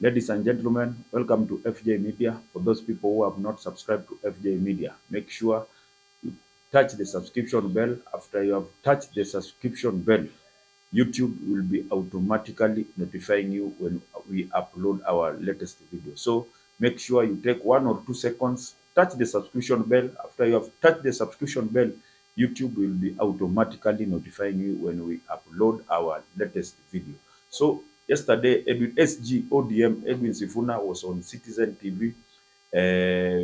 Ladies and gentlemen, welcome to FJ Media. For those people who have not subscribed to FJ Media, make sure you touch the subscription bell. After you have touched the subscription bell, YouTube will be automatically notifying you when we upload our latest video. So make sure you take 1 or 2 seconds, touch the subscription bell. After you have touched the subscription bell, YouTube will be automatically notifying you when we upload our latest video. So yesterday, SG ODM Edwin Sifuna was on Citizen TV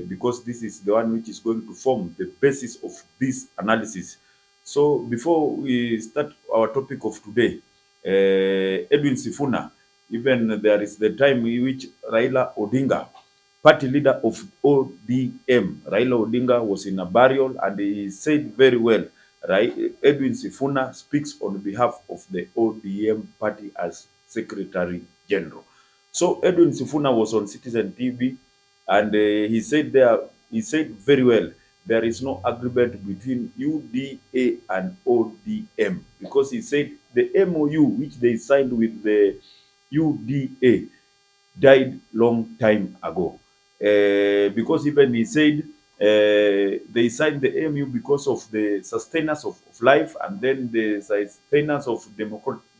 because this is the one which is going to form the basis of this analysis. So before we start our topic of today, Edwin Sifuna, even there is the time in which Raila Odinga, party leader of ODM, Raila Odinga was in a burial and he said very well, right? Edwin Sifuna speaks on behalf of the ODM party as Secretary General. So Edwin Sifuna was on Citizen TV and he said very well, there is no agreement between UDA and ODM because he said the MOU which they signed with the UDA died long time ago. Because even he said they signed the MOU because of the sustenance of life and then the sustenance of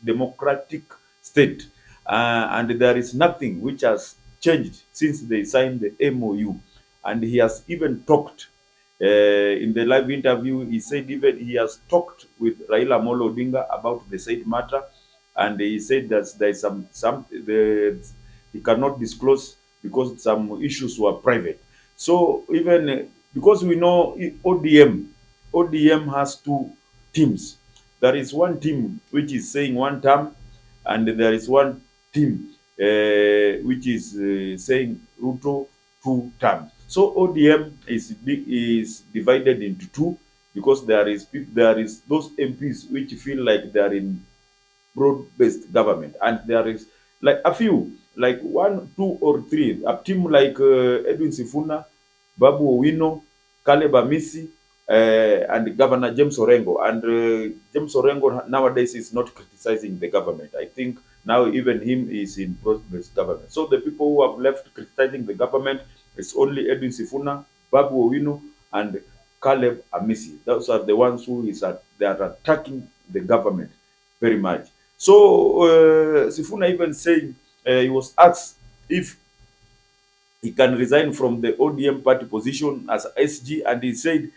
democratic state. And there is nothing which has changed since they signed the MOU. And he has even talked in the live interview. He said even he has talked with Raila Molo Odinga about the said matter, and he said that there is he cannot disclose because some issues were private. So even because we know ODM has two teams. There is one team which is saying one term, and there is one team which is saying Ruto 2 terms. So ODM is divided into two because there is those MPs which feel like they are in broad-based government, and there is like a few, like 1, 2, or 3, a team like Edwin Sifuna, Babu Owino, Caleb Amisi, and Governor James Orengo. And James Orengo nowadays is not criticizing the government. I think now even him is in broad-based government. So the people who have left criticizing the government is only Edwin Sifuna, Babu Owino, and Caleb Amisi. Those are the ones they are attacking the government very much. So Sifuna even said he was asked if he can resign from the ODM party position as SG, and he said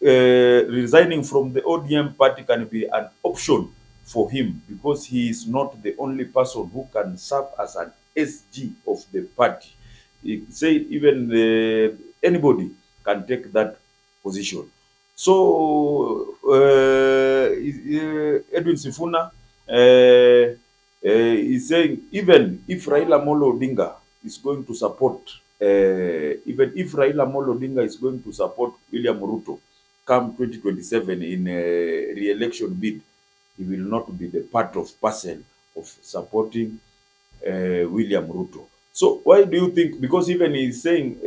resigning from the ODM party can be an option for him because he is not the only person who can serve as an SG of the party. He said even anybody can take that position. So Edwin Sifuna is saying even if Raila Molo Odinga is going to support, even if Raila Molo Odinga is going to support William Ruto come 2027 in a re-election bid, he will not be the part of parcel of supporting William Ruto. So why do you think? Because even he's saying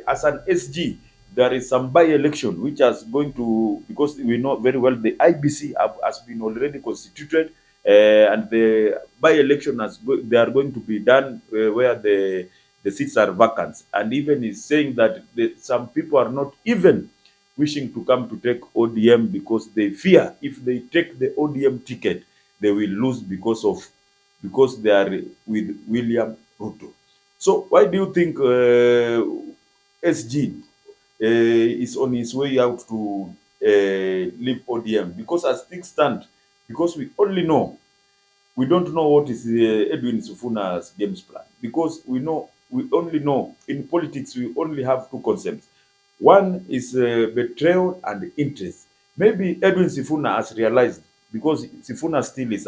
as an SG, there is some by-election which is going to, because we know very well the IBC has been already constituted, and the by-election they are going to be done where the seats are vacant. And even he's saying that some people are not even wishing to come to take ODM because they fear if they take the ODM ticket, they will lose because they are with William Ruto. So why do you think SG is on his way out to leave ODM? Because as things stand, because we don't know what is Edwin Sifuna's games plan. Because we only know in politics we only have two concepts. One is betrayal and interest. Maybe Edwin Sifuna has realized, because Sifuna still is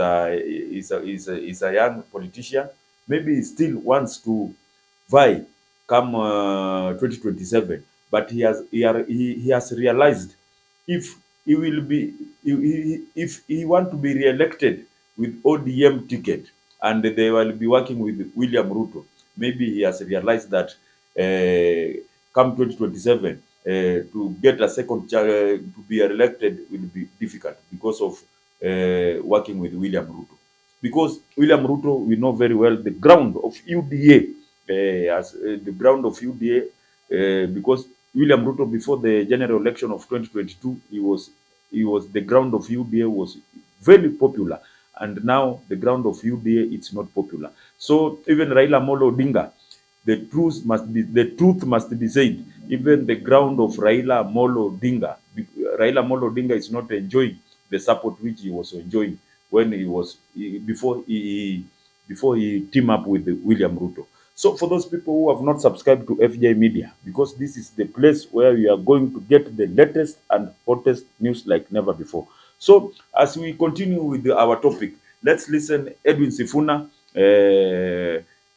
a young politician. Maybe he still wants to vie come 2027, but he has realized if he will be if he want to be re-elected with ODM ticket and they will be working with William Ruto, maybe he has realized that come 2027 to get a second to be elected will be difficult because of working with William Ruto. Because William Ruto, we know very well the ground of UDA as the ground of UDA, because William Ruto, before the general election of 2022, he was the ground of UDA was very popular, and now the ground of UDA it's not popular. So even Raila Molo Odinga, the truth must be said. Even the ground of Raila Molo Odinga is not enjoying the support which he was enjoying when before he team up with William Ruto. So for those people who have not subscribed to FJ Media, because this is the place where we are going to get the latest and hottest news like never before. So as we continue with our topic, let's listen Edwin Sifuna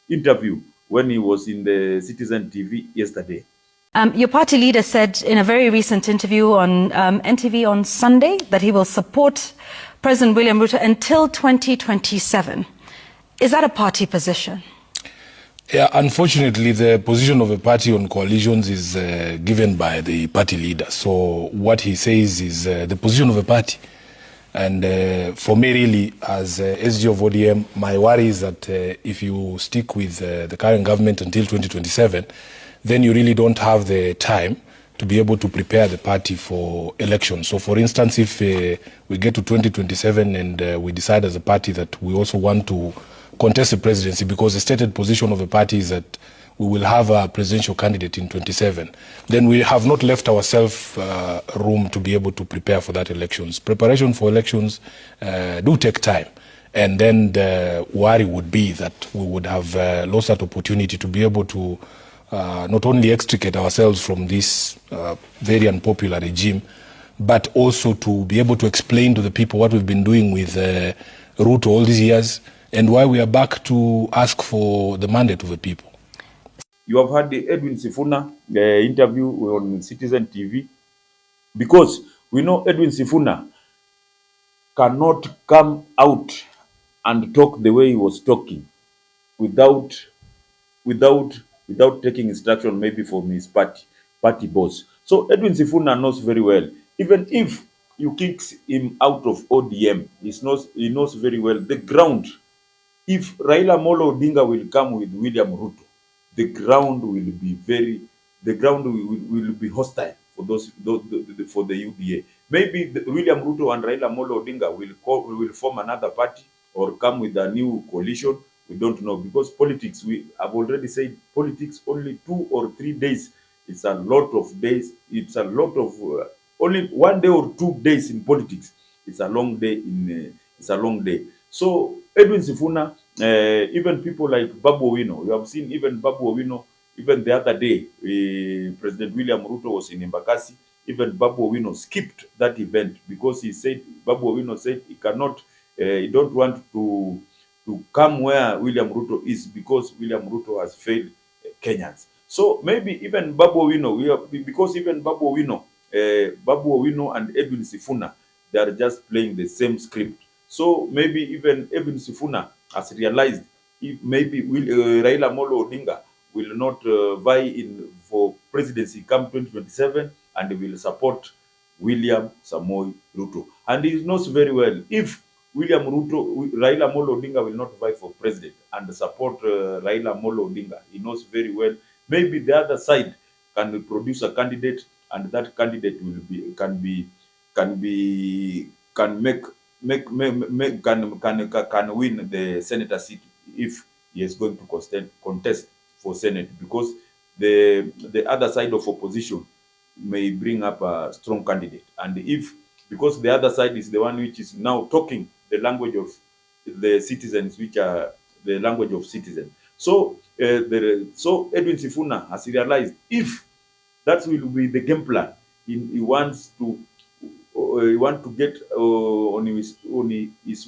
interview when he was in the Citizen TV yesterday. Your party leader said in a very recent interview on NTV on Sunday that he will support President William Ruto until 2027. Is that a party position? Yeah, unfortunately, the position of a party on coalitions is given by the party leader. So what he says is the position of a party. And for me, really, as SG of ODM, my worry is that if you stick with the current government until 2027, then you really don't have the time to be able to prepare the party for elections. So, for instance, if we get to 2027 and we decide as a party that we also want to contest the presidency, because the stated position of the party is that we will have a presidential candidate in 27, then we have not left ourselves room to be able to prepare for that elections. Preparation for elections do take time. And then the worry would be that we would have lost that opportunity to be able to not only extricate ourselves from this very unpopular regime, but also to be able to explain to the people what we've been doing with Ruto all these years and why we are back to ask for the mandate of the people. You have had the Edwin Sifuna interview on Citizen TV, because we know Edwin Sifuna cannot come out and talk the way he was talking without taking instruction maybe from his party boss. So Edwin Sifuna knows very well, even if you kick him out of ODM, he knows very well the ground. If Raila Molo Odinga will come with William Ruto, the ground will be hostile for for the UDA. Maybe William Ruto and Raila Molo Odinga will form another party or come with a new coalition. We don't know, because politics, we have already said, politics only 2 or 3 days. It's a lot of days. It's a lot of only 1 day or 2 days in politics. It's a long day. It's a long day. So Edwin Sifuna, even people like Babu Owino, you have seen even Babu Owino, even the other day, President William Ruto was in Embakasi. Even Babu Owino skipped that event because Babu Owino said he don't want to come where William Ruto is, because William Ruto has failed Kenyans. So maybe even Babu Owino, because even Babu Owino and Edwin Sifuna, they are just playing the same script. So maybe even Edwin Sifuna has realized if maybe Raila Molo Odinga will not vie in for presidency come 2027, and will support William Samoei Ruto. And he knows very well, if Raila Molo Odinga will not vie for president and support Raila Molo Odinga, he knows very well maybe the other side can produce a candidate, and that candidate can win the senator seat if he is going to contest for Senate, because the other side of opposition may bring up a strong candidate, and because the other side is the one which is now talking the language of the citizens, which are the language of citizens. So Edwin Sifuna has realized, if that will be the game plan, he wants to get on his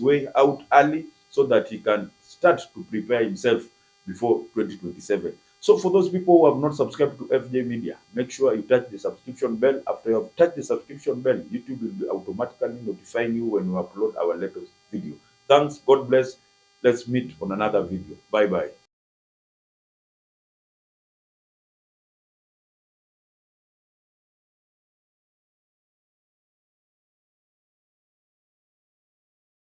way out early, so that he can start to prepare himself before 2027. So for those people who have not subscribed to FJ Media, make sure you touch the subscription bell. After you have touched the subscription bell, YouTube will be automatically notifying you when we upload our latest video. Thanks. God bless. Let's meet on another video. Bye-bye.